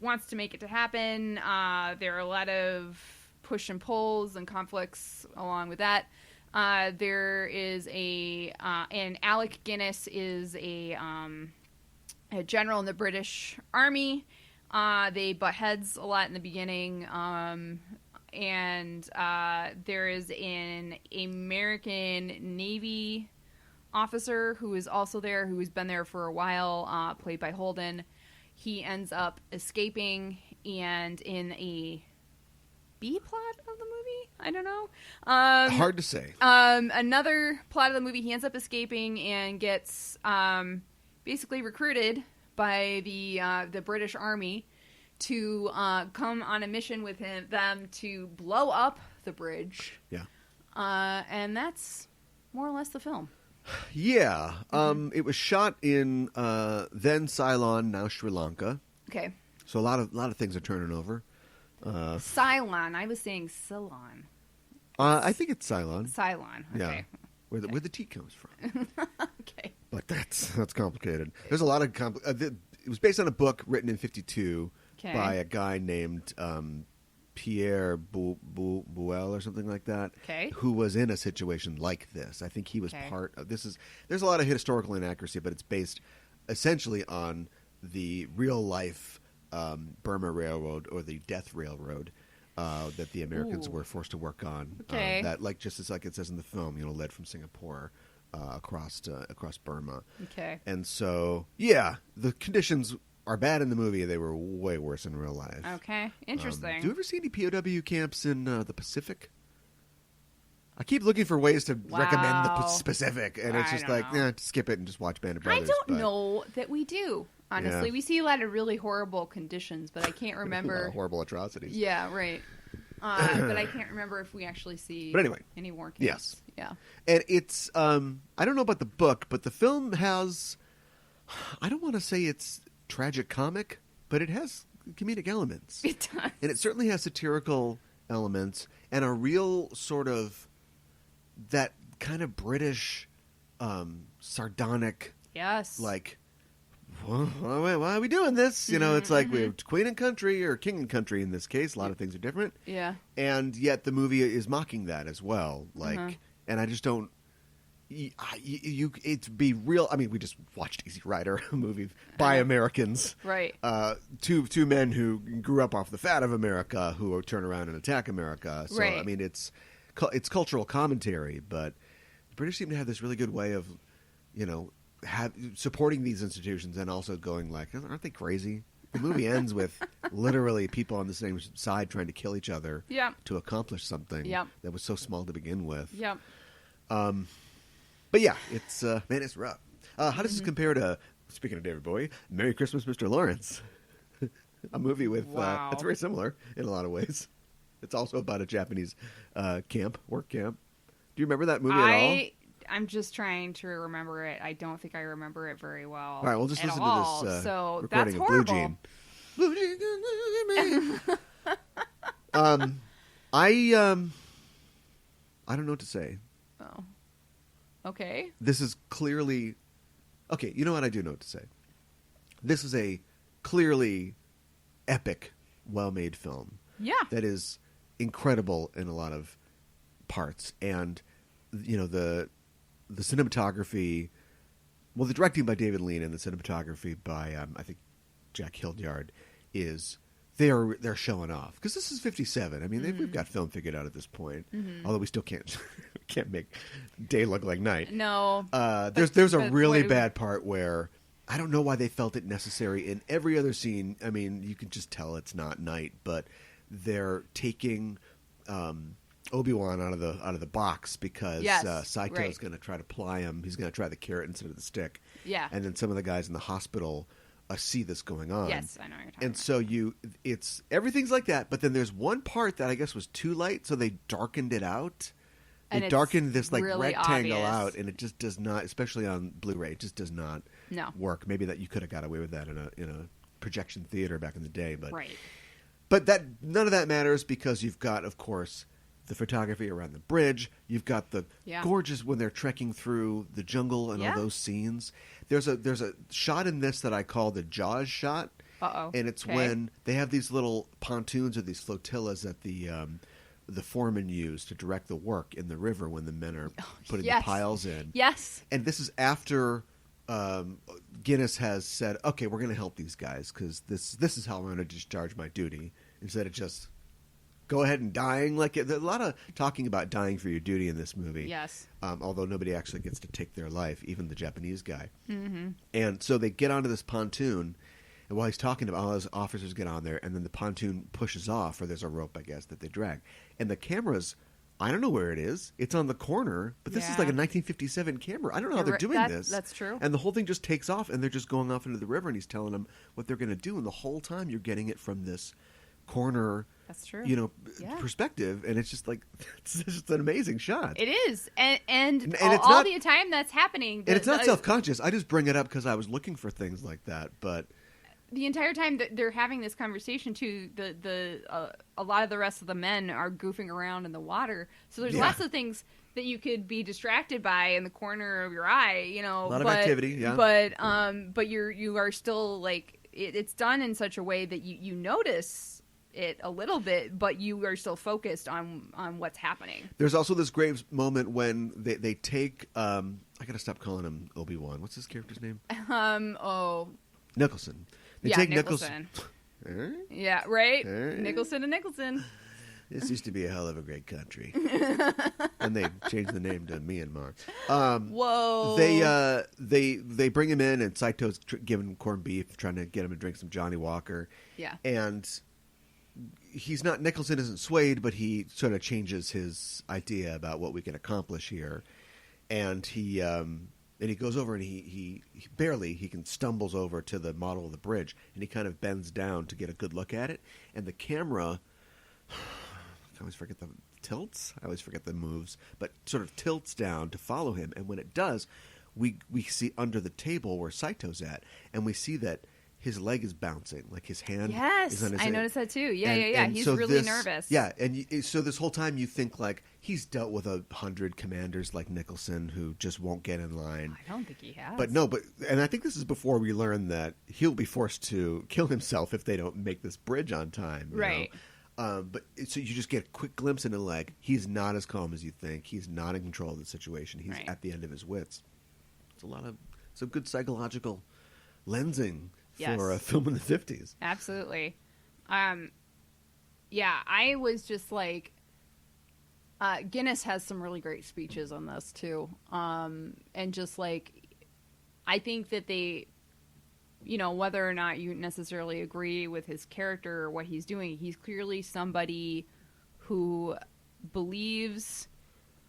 wants to make it to happen. There are a lot of push and pulls and conflicts along with that. There is and Alec Guinness is a general in the British Army. They butt heads a lot in the beginning. And there is an American Navy officer who is also there, who has been there for a while, played by Holden. He ends up escaping, and in a B-plot of the movie? I don't know. Hard to say. Another plot of the movie, he ends up escaping and gets basically recruited by the British Army to come on a mission with them to blow up the bridge. Yeah. And that's more or less the film. Yeah. It was shot in then Ceylon, now Sri Lanka. Okay. So a lot of things are turning over. Ceylon. I was saying Ceylon. I think it's Ceylon. Ceylon. Okay. Yeah. Where the tea comes from. Okay. But that's complicated. There's a lot of it was based on a book written in 1952 by a guy named Pierre Buell or something like that. Okay. Who was in a situation like this. I think he was part of this. There's a lot of historical inaccuracy, but it's based essentially on the real life Burma Railroad, or the Death Railroad, that the Americans were forced to work on. Okay. That, like, just as like it says in the film, led from Singapore across Burma. Okay. And so, yeah, the conditions are bad in the movie. They were way worse in real life. Okay. Interesting. Do you ever see any POW camps in the Pacific? I keep looking for ways to recommend the Wow. specific, and it's I just don't like, know. skip it and just watch Band of I Brothers. don't know that we do. Honestly, Yeah. we see a lot of really horrible conditions, but I can't remember. Horrible atrocities. Yeah, right. But I can't remember if we actually see But anyway, any war camps. yes. Yeah. And it's, I don't know about the book, but the film has, I don't want to say it's tragic comic, but it has comedic elements. It does. And it certainly has satirical elements and a real sort of that kind of British sardonic, Yes. like, why are we doing this? You know, it's like we have Queen and Country or King and Country in this case. A lot of things are different. Yeah. And yet the movie is mocking that as well. Like, and I just don't. It'd be real. I mean, we just watched Easy Rider, a movie by Americans, Right. two men who grew up off the fat of America, who turn around and attack America. So Right. I mean, it's cultural commentary, but the British seem to have this really good way of, supporting these institutions and also going like, aren't they crazy? The movie ends with literally people on the same side trying to kill each other Yep. to accomplish something Yep. that was so small to begin with. Yep. But yeah, it's man, it's rough. How does this compare to, speaking of David Bowie, Merry Christmas, Mr. Lawrence? A movie with Wow. it's very similar in a lot of ways. It's also about a Japanese work camp. Do you remember that movie at all? I'm just trying to remember it. I don't think I remember it very well. All right, we'll just at listen all. to this So recording that's of Blue horrible. Jean. Blue Jean, I don't know what to say. Oh. Okay. This is clearly okay. You know what? I do know what to say. This is a clearly epic, well-made film. Yeah. That is incredible in a lot of parts, and the cinematography. Well, the directing by David Lean and the cinematography by I think Jack Hildyard is they're showing off because this is 57. I mean, we've got film figured out at this point, although we still can't make day look like night. No. There's a but really what- bad part where I don't know why they felt it necessary in every other scene. I mean, you can just tell it's not night, but they're taking Obi-Wan out of the box because Yes, Saito's right. going to try to ply him. He's going to try the carrot instead of the stick. Yeah. And then some of the guys in the hospital see this going on. Yes, I know what you're talking And about. so it's everything's like that, but then there's one part that I guess was too light, so they darkened it out. And They it's darkened this like really rectangle obvious. out, and it just does not, especially on Blu-ray, it just does not No. work. Maybe that you could have got away with that in a projection theater back in the day, but Right. but that none of that matters because you've got, of course, the photography around the bridge. You've got the Yeah. gorgeous when they're trekking through the jungle and Yeah. all those scenes. There's a shot in this that I call the Jaws shot, Uh-oh. and it's Okay. when they have these little pontoons or these flotillas that the foremen use to direct the work in the river when the men are putting yes. the piles in. Yes. And this is after Guinness has said, "Okay, we're going to help these guys because this is how I'm going to discharge my duty," instead of just go ahead and dying. Like there's a lot of talking about dying for your duty in this movie. Yes. Although nobody actually gets to take their life, even the Japanese guy. Mm-hmm. And so they get onto this pontoon, and while he's talking about all his officers get on there, and then the pontoon pushes off, or there's a rope, I guess, that they drag, and the camera's. I don't know where it is. It's on the corner, but this is like a Yeah. 1957 camera. I don't know how they're doing this. That's true. And the whole thing just takes off, and they're just going off into the river, and he's telling them what they're going to do. And the whole time, you're getting it from this corner, That's true. Yeah. perspective, and it's just like it's just an amazing shot. It is. And it's all not- the time that's happening. And it's not self-conscious. I just bring it up because I was looking for things like that. But The entire time that they're having this conversation, too, a lot of the rest of the men are goofing around in the water. So there's Yeah. lots of things that you could be distracted by in the corner of your eye, A lot of activity, yeah. But you are still like it's done in such a way that you notice it a little bit, but you are still focused on what's happening. there's also this great moment when they take. I got to stop calling him Obi-Wan. What's his character's name? Nicholson. They Yeah, take Nicholson. Eh? Yeah, right. Eh? Nicholson and Nicholson. This used to be a hell of a great country, and they changed the name to Myanmar. Whoa. They bring him in, and Saito's giving him corned beef, trying to get him to drink some Johnny Walker. Yeah. And Nicholson isn't swayed, but he sort of changes his idea about what we can accomplish here, and he goes over and he stumbles over to the model of the bridge, and he kind of bends down to get a good look at it, and the camera, I always forget the tilts, I always forget the moves, but sort of tilts down to follow him, and when it does, we see under the table where Saito's at, and we see that his leg is bouncing, like his hand is on his I head. noticed that too. Yeah. He's so really nervous. Yeah, and so this whole time you think like he's dealt with 100 commanders like Nicholson who just won't get in line. I don't think he has. And I think this is before we learn that he'll be forced to kill himself if they don't make this bridge on time. Right. But so you just get a quick glimpse into leg. He's not as calm as you think. He's not in control of the situation. He's at the end of his wits. It's some good psychological lensing for a film in the 50s. Absolutely. Yeah, I was just like, Guinness has some really great speeches on this too. And just like, I think that they, whether or not you necessarily agree with his character or what he's doing, he's clearly somebody who believes,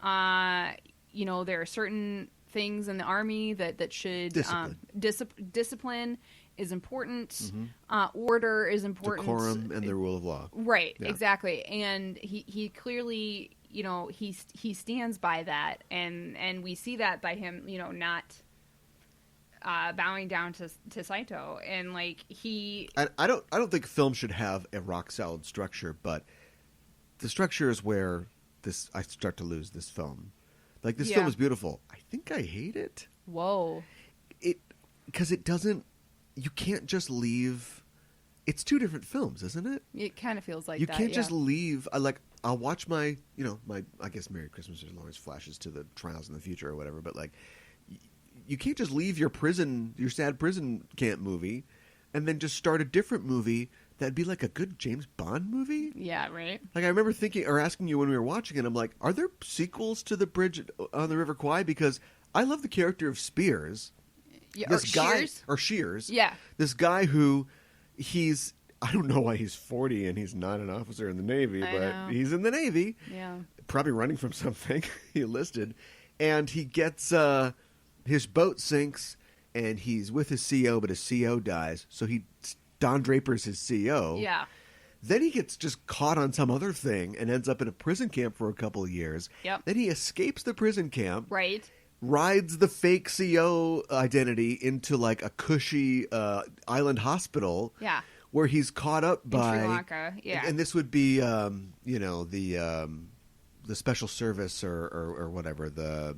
there are certain things in the army that should discipline is important. Mm-hmm. Order is important. Decorum and the rule of law. Right, yeah. Exactly. And he clearly, he stands by that, and we see that by him, not bowing down to Saito, and like I don't think film should have a rock solid structure, but the structure is where I start to lose this film. Like this film is beautiful. I think I hate it. Whoa. Because it doesn't. You can't just leave. It's two different films, isn't it? It kind of feels like you that. You can't just leave. I'll watch my I guess Merry Christmas as long as flashes to the trials in the future or whatever. But like, you can't just leave your sad prison camp movie, and then just start a different movie that'd be like a good James Bond movie. Yeah, right. Like I remember thinking or asking you when we were watching it, I'm like, are there sequels to The Bridge on the River Kwai? Because I love the character of Spears. Yeah, this guy Shears. Yeah. This guy who I don't know why he's 40 and he's not an officer in the Navy, but he's in the Navy. Yeah. Probably running from something. He enlisted. And he gets his boat sinks and he's with his CO, but his CO dies. So Don Draper's his CO. Yeah. Then he gets just caught on some other thing and ends up in a prison camp for a couple of years. Yep. Then he escapes the prison camp. Right. Rides the fake CO identity into like a cushy island hospital. Yeah. Where he's caught up by Sri Lanka. Yeah. And this would be the special service or whatever, the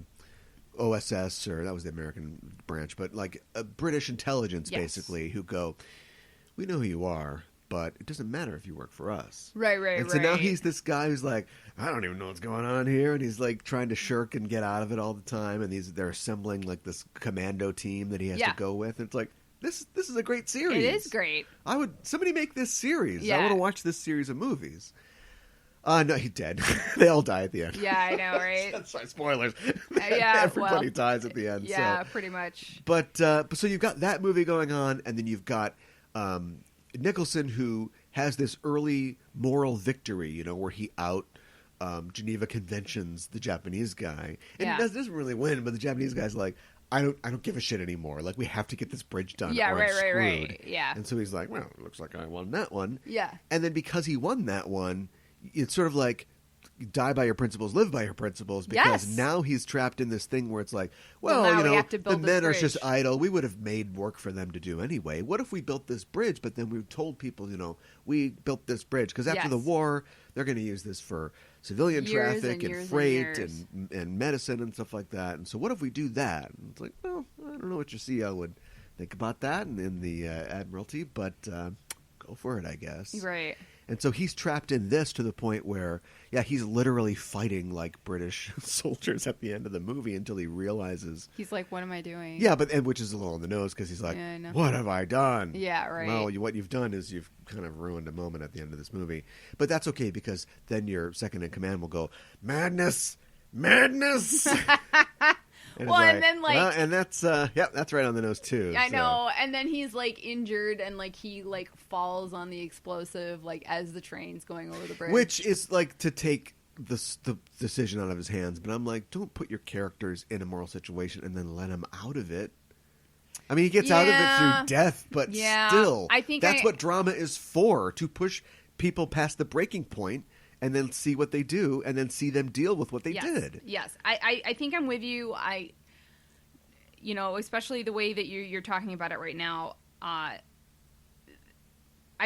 OSS, or that was the American branch, but like a British intelligence basically, who go, we know who you are, but it doesn't matter if you work for us. Right. And so now he's this guy who's like, I don't even know what's going on here, and he's like trying to shirk and get out of it all the time, and they're assembling like this commando team that he has to go with. And it's like, this is a great series. It is great. Somebody make this series. Yeah. I want to watch this series of movies. No, he's dead. They all die at the end. Yeah, I know, right? Sorry, spoilers. Everybody dies at the end. Yeah, so. pretty much. But so you've got that movie going on, and then you've got Nicholson, who has this early moral victory, where he Geneva Conventions the Japanese guy, and he doesn't really win, but the Japanese guy's like, I don't give a shit anymore. Like, we have to get this bridge done. Yeah, or I'm screwed. right. Yeah. And so he's like, well, it looks like I won that one. Yeah. And then because he won that one, it's sort of like, die by your principles, live by your principles, because now he's trapped in this thing where it's like, well we have to build the men are bridge. just idle. We would have made work for them to do anyway. What if we built this bridge, but then we told people, we built this bridge because after the war, they're going to use this for civilian traffic and freight and medicine and stuff like that. And so what if we do that? And it's like, well, I don't know what your CEO would think about that in the Admiralty, but go for it, I guess. Right. And so he's trapped in this to the point where, he's literally fighting like British soldiers at the end of the movie until he realizes. He's like, what am I doing? Yeah, which is a little on the nose because he's like, what have I done? Yeah, right. Well, what you've done is you've kind of ruined a moment at the end of this movie. But that's okay because then your second in command will go, madness, madness. And well, and then like, well, and that's that's right on the nose too. I know. And then he's like injured, and like he like falls on the explosive like as the train's going over the bridge, which is like to take the decision out of his hands. But I'm like, don't put your characters in a moral situation and then let him out of it. I mean, he gets out of it through death, but still, I think that's what drama is for, to push people past the breaking point and then see what they do and then see them deal with what they did. Yes. I think I'm with you. Especially the way that you're talking about it right now, I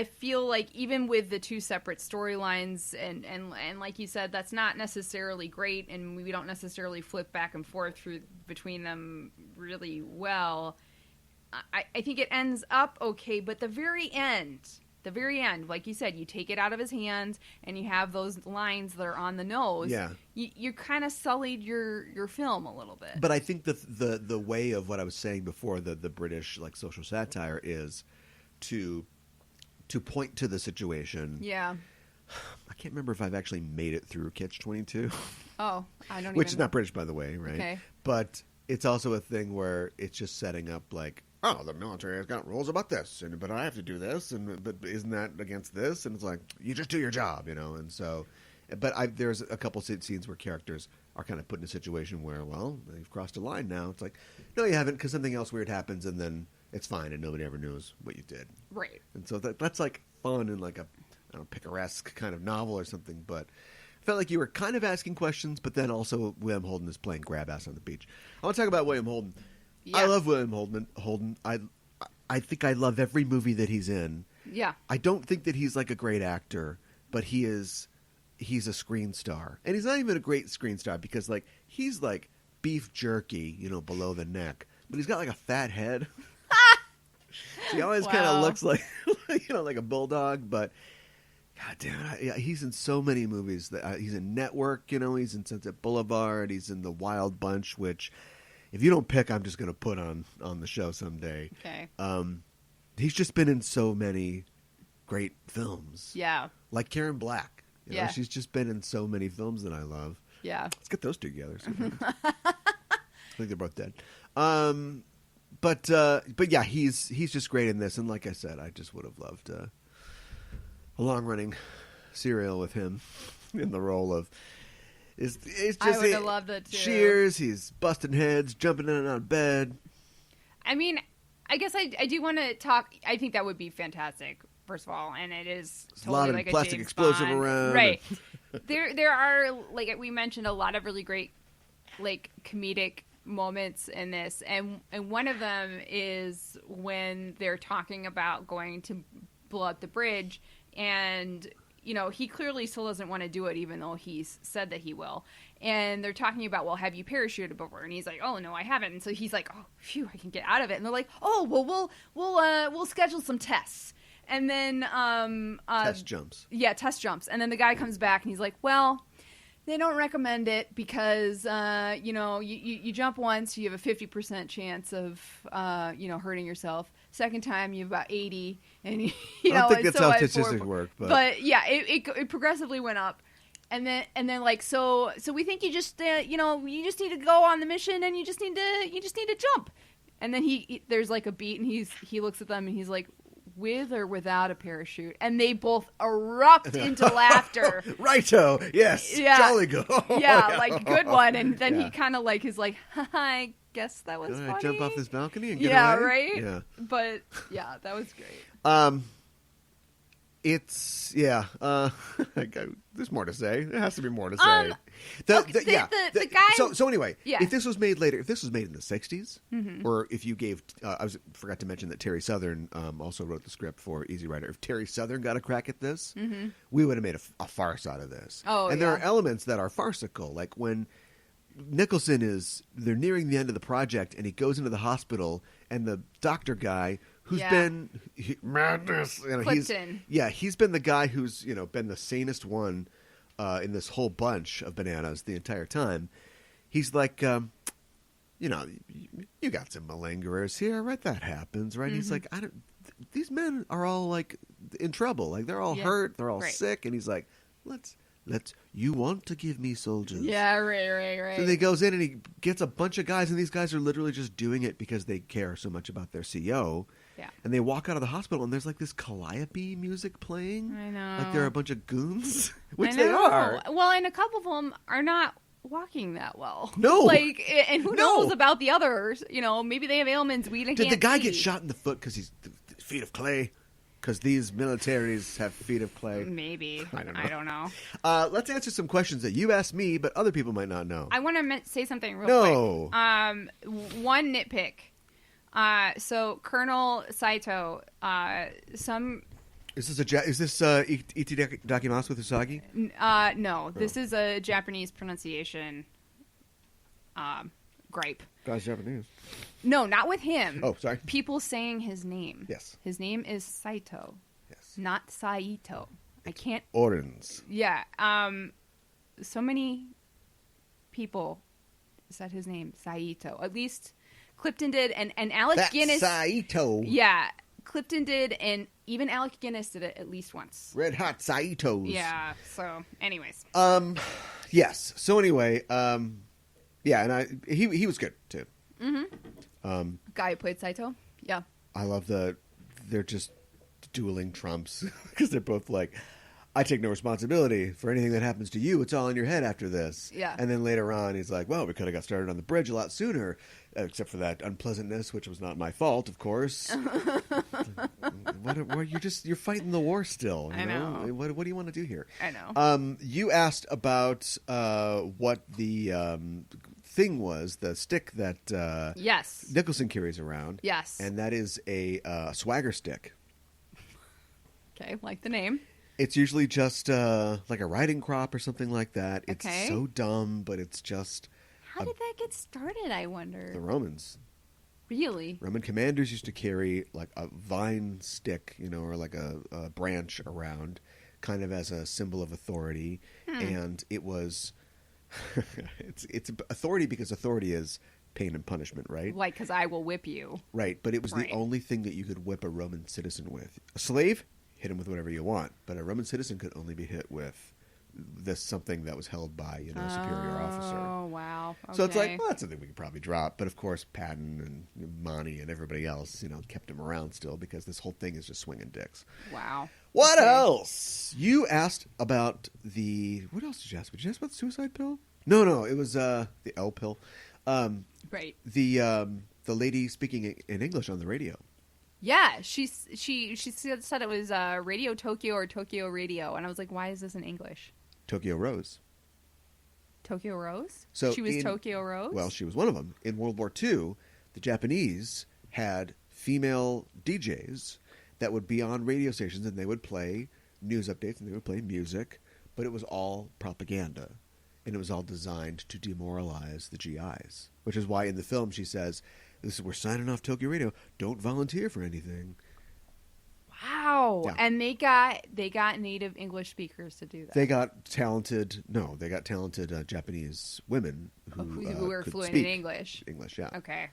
feel like even with the two separate storylines and like you said, that's not necessarily great, and we don't necessarily flip back and forth between them really well. I think it ends up okay, but the very end, like you said, you take it out of his hands and you have those lines that are on the nose. Yeah. You kind of sullied your film a little bit. But I think the way of what I was saying before, the British like social satire is to point to the situation. Yeah. I can't remember if I've actually made it through Catch-22. Oh, I don't Which is not British, by the way, right? Okay. But it's also a thing where it's just setting up like, oh, the military has got rules about this, but I have to do this, but isn't that against this? And it's like, you just do your job, And so, but there's a couple scenes where characters are kind of put in a situation where, well, they've crossed a line now. It's like, no, you haven't, because something else weird happens, and then it's fine, and nobody ever knows what you did. Right. And so that's like fun in like a picaresque kind of novel or something, but I felt like you were kind of asking questions, but then also William Holden is playing grab ass on the beach. I want to talk about William Holden. Yeah. I love William Holden. I think I love every movie that he's in. Yeah. I don't think that he's like a great actor, but he's a screen star. And he's not even a great screen star because like he's like beef jerky, below the neck. But he's got like a fat head. He always kind of looks like like a bulldog, but God damn it, he's in so many movies. He's in Network, he's in Sunset Boulevard, he's in The Wild Bunch, which if you don't pick, I'm just going to put on the show someday. Okay. He's just been in so many great films. Yeah. Like Karen Black. She's just been in so many films that I love. Yeah. Let's get those two together. I think they're both dead. But yeah, he's just great in this. And like I said, I just would have loved a long-running serial with him in the role of... It's just, I would have loved it too. Cheers, he's busting heads, jumping in and out of bed. I mean, I guess I do want to talk. I think that would be fantastic, first of all, and it is totally a lot of like plastic a James explosive Bond. around. Right. There are, like we mentioned, a lot of really great like comedic moments in this, and one of them is when they're talking about going to blow up the bridge, and he clearly still doesn't want to do it, even though he's said that he will. And they're talking about, well, have you parachuted before? And he's like, oh, no, I haven't. And so he's like, oh, phew, I can get out of it. And they're like, oh, well, we'll schedule some tests. And then test jumps. Yeah, test jumps. And then the guy comes back and he's like, well, they don't recommend it because you jump once, you have a 50% chance of hurting yourself. Second time, you have about 80, and I don't think that's how statistics work, but yeah, it progressively went up, and then like so we think you just you just need to go on the mission, and you just need to jump, and then there's like a beat, and he looks at them and he's like, with or without a parachute, and they both erupt into laughter. Righto, yes, yeah. Jolly good. Yeah, like good one, and then he kind of like is like, I guess that was funny. Jump off this balcony and get away? Right? Yeah. But yeah, that was great. It's there's more to say. There has to be more to say. The guy. So anyway, yeah. If this was made later, if this was made in the '60s, or if you gave, forgot to mention that Terry Southern also wrote the script for Easy Rider. If Terry Southern got a crack at this, we would have made a farce out of this. Oh, and there are elements that are farcical, like when Nicholson they're nearing the end of the project, and he goes into the hospital, and the doctor guy. Who's been madness? He's been the guy who's been the sanest one in this whole bunch of bananas the entire time. He's like, you got some malingerers here, right? That happens, right? He's like, these men are all like in trouble, like they're all hurt, they're all sick, and he's like, let's You want to give me soldiers. Yeah, right. So he goes in and he gets a bunch of guys, and these guys are literally just doing it because they care so much about their CO. Yeah. And they walk out of the hospital, and there's like this calliope music playing. I know. Like they're a bunch of goons, which I they know. are. Well, and a couple of them are not walking that well. No. Like, and who knows about the others? You know, maybe they have ailments we can't Did the guy see. get shot in the foot because he's feet of clay? Because these militaries have feet of clay. Maybe. I don't know. Let's answer some questions that you asked me, but other people might not know. I want to say something real No. quick. One nitpick. So Colonel Saito, Is this Itidakimasu with Usagi? no, this is a Japanese pronunciation gripe. Guy's Japanese. No, not with him. Oh, sorry. People saying his name. Yes. His name is Saito, Yes. not Saito. I can't. Orens. Yeah. So many people said his name, Saito. At least Clifton did, and Alec That's Guinness. Saito. Yeah, Clifton did, and even Alec Guinness did it at least once. Red Hot Saitos. Yeah. So, anyways. Yes. So anyway, yeah, and he was good too. Mm-hmm. Guy who played Saito. Yeah. I love they're just dueling Trumps because they're both like, I take no responsibility for anything that happens to you. It's all in your head after this. Yeah. And then later on, he's like, well, we could have got started on the bridge a lot sooner, except for that unpleasantness, which was not my fault, of course. You're fighting the war still. You I know. What do you want to do here? I know. You asked about what the thing was, the stick that Yes. Nicholson carries around. Yes. And that is a swagger stick. Okay, like the name. It's usually just like a riding crop or something like that. It's Okay. so dumb, but it's just How did that get started, I wonder? the Romans. Really? Roman commanders used to carry like a vine stick, or like a branch around, kind of as a symbol of authority. And it was, it's authority because authority is pain and punishment, right? Like, because I will whip you. Right, but it was Right. the only thing that you could whip a Roman citizen with. A slave, hit him with whatever you want, but a Roman citizen could only be hit with something that was held by, a superior officer. Oh, wow. Okay. So it's like, well, that's something we could probably drop. But of course, Patton and Monty and everybody else, kept him around still because this whole thing is just swinging dicks. Wow. What Okay. else? You asked about what else did you ask? Did you ask about the suicide pill? No, it was the L pill. Right. The lady speaking in English on the radio. Yeah, she said it was Radio Tokyo or Tokyo Radio, and I was like, why is this in English? Tokyo Rose. Tokyo Rose? So she was Tokyo Rose? Well, she was one of them. In World War II, the Japanese had female DJs that would be on radio stations, and they would play news updates, and they would play music, but it was all propaganda, and it was all designed to demoralize the GIs, which is why in the film she says, we're signing off Tokyo Radio. Don't volunteer for anything. Wow. Yeah. And they got native English speakers to do that. They got talented Japanese women who were could fluent speak in English. English, yeah. Okay.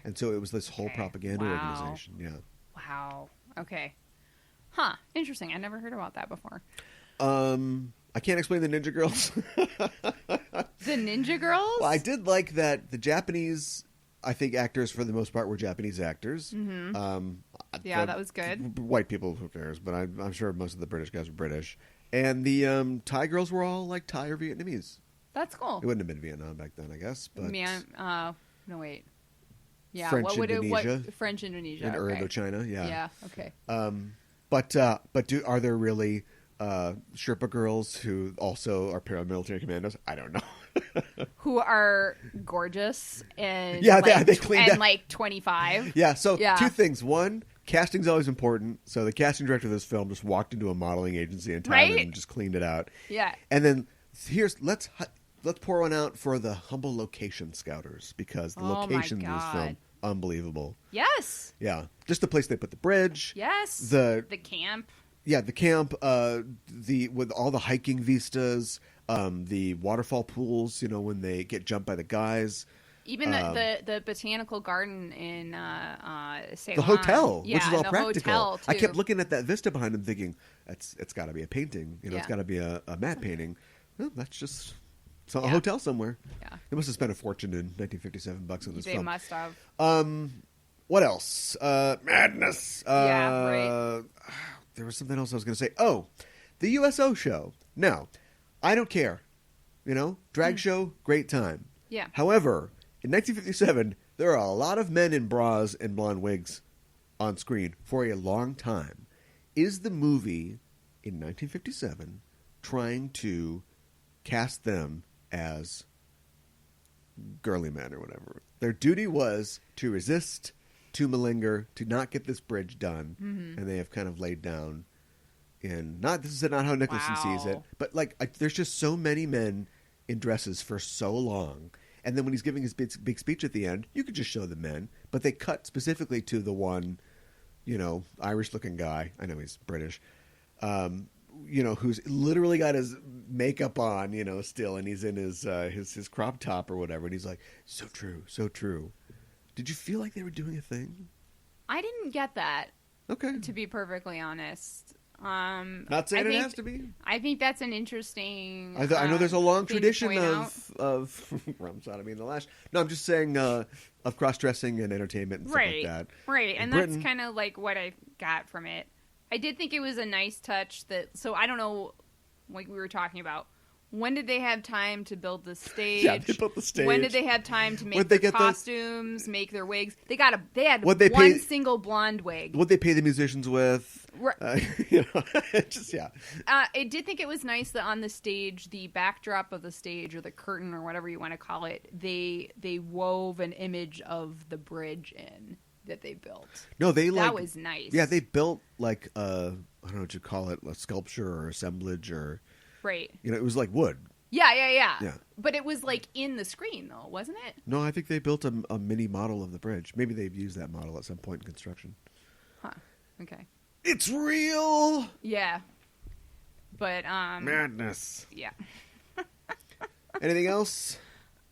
And so it was this whole Okay. propaganda Wow. organization, yeah. Wow. Okay. Huh. Interesting. I never heard about that before. I can't explain the Ninja Girls. The Ninja Girls? Well, I did like that the Japanese, I think actors for the most part were Japanese actors. Mm-hmm. Yeah, that was good. White people, who cares? But I'm sure most of the British guys were British. And the Thai girls were all like Thai or Vietnamese. That's cool. It wouldn't have been Vietnam back then, I guess. But no, wait. Yeah, French what would Indonesia. French Indonesia. and Okay. Indochina, yeah. Yeah. Okay. But are there really Sherpa girls who also are paramilitary commandos? I don't know. Who are gorgeous and Yeah, like, they cleaned and up. like 25. Yeah, so Yeah. two things. One, casting's always important. So the casting director of this film just walked into a modeling agency in Thailand Right? and just cleaned it out. Yeah. And then let's pour one out for the humble location scouters because the Oh, my locations in this God. film unbelievable. Yes. Yeah, just the place they put the bridge. Yes. The camp. Yeah, the camp, with all the hiking vistas, the waterfall pools, when they get jumped by the guys. Even the botanical garden in Ceylon. The hotel, yeah, which is all the practical. Hotel too. I kept looking at that vista behind him thinking, it's got to be a painting. You know, it's got to be a matte painting. Well, that's just a hotel somewhere. Yeah. They must have spent a fortune in 1957 bucks on this film. They must have. What else? Madness. Yeah, right. There was something else I was going to say. Oh, the USO show. Now, I don't care. You know, drag show, great time. Yeah. However, in 1957, there are a lot of men in bras and blonde wigs on screen for a long time. Is the movie in 1957 trying to cast them as girly men or whatever? Their duty was to resist, to malinger, to not get this bridge done, and they have kind of laid down in this is not how Nicholson sees it, but there's just so many men in dresses for so long, and then when he's giving his big speech at the end, you could just show the men, but they cut specifically to the one, Irish-looking guy. I know he's British. Who's literally got his makeup on, still, and he's in his crop top or whatever, and he's like, so true, so true. Did you feel like they were doing a thing? I didn't get that. Okay. To be perfectly honest. Not saying it has to be. I think that's an interesting. I know there's a long tradition of rum sodomy in the lash. No, I'm just saying of cross-dressing and entertainment and stuff like that. Right, and that's kind of like what I got from it. I did think it was a nice touch so I don't know, like we were talking about, when did they have time to build the stage? Yeah, they built the stage. When did they have time to make their costumes, make their wigs? They had one single blonde wig. What they pay the musicians with. Right. I did think it was nice that on the stage, the backdrop of the stage or the curtain or whatever you want to call it, they wove an image of the bridge in that they built. No, that was nice. Yeah, they built I don't know what you call it, a sculpture or assemblage or. Right. It was like wood. Yeah. But it was in the screen, though, wasn't it? No, I think they built a mini model of the bridge. Maybe they've used that model at some point in construction. Huh. Okay. It's real! Yeah. But, Madness. Yeah. Anything else?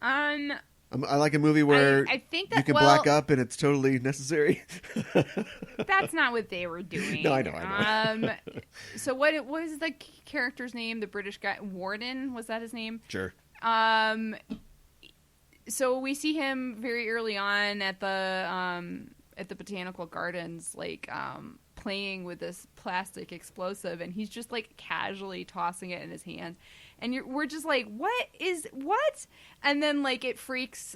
I like a movie where I think that, you can black up and it's totally necessary. That's not what they were doing. No, I know. So what was the character's name? The British guy, Warden, was that his name? Sure. So we see him very early on at the botanical gardens, playing with this plastic explosive, and he's just casually tossing it in his hands. And we're just like, what? And then it freaks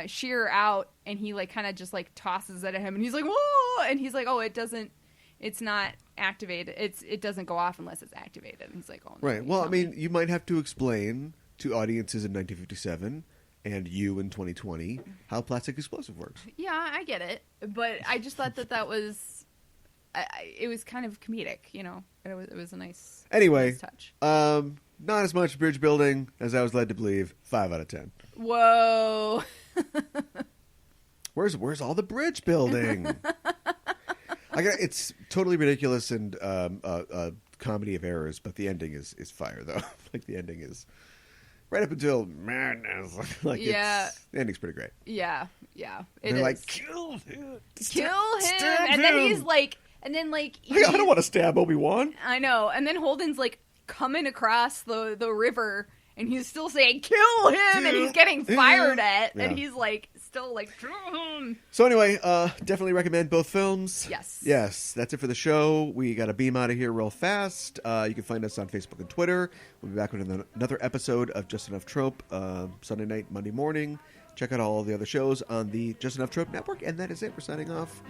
Shearer out, and he kind of just tosses it at him, and he's like, whoa! And he's like, oh, it's not activated. It doesn't go off unless it's activated. And he's like, oh, no. Right. Well, I mean, you might have to explain to audiences in 1957 and you in 2020 how plastic explosive works. Yeah, I get it, but I just thought that was. It was kind of comedic, It was a nice, nice touch. Not as much bridge building as I was led to believe. 5 out of 10. Whoa! Where's all the bridge building? It's totally ridiculous and a comedy of errors, but the ending is fire though. The ending is right up until madness. The ending's pretty great. Yeah. They're like, kill him, and then he's like. And then, I don't want to stab Obi-Wan. I know. And then Holden's, coming across the river, and he's still saying, kill him! And he's getting fired at. Yeah. And he's, still, kill him! So anyway, definitely recommend both films. Yes. Yes, that's it for the show. We got to beam out of here real fast. You can find us on Facebook and Twitter. We'll be back with another episode of Just Enough Trope, Sunday night, Monday morning. Check out all the other shows on the Just Enough Trope Network. And that is it. We're signing off.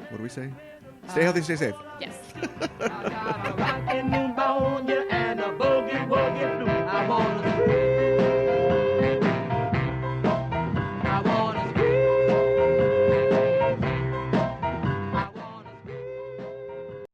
What do we say? Stay healthy, stay safe. Yes.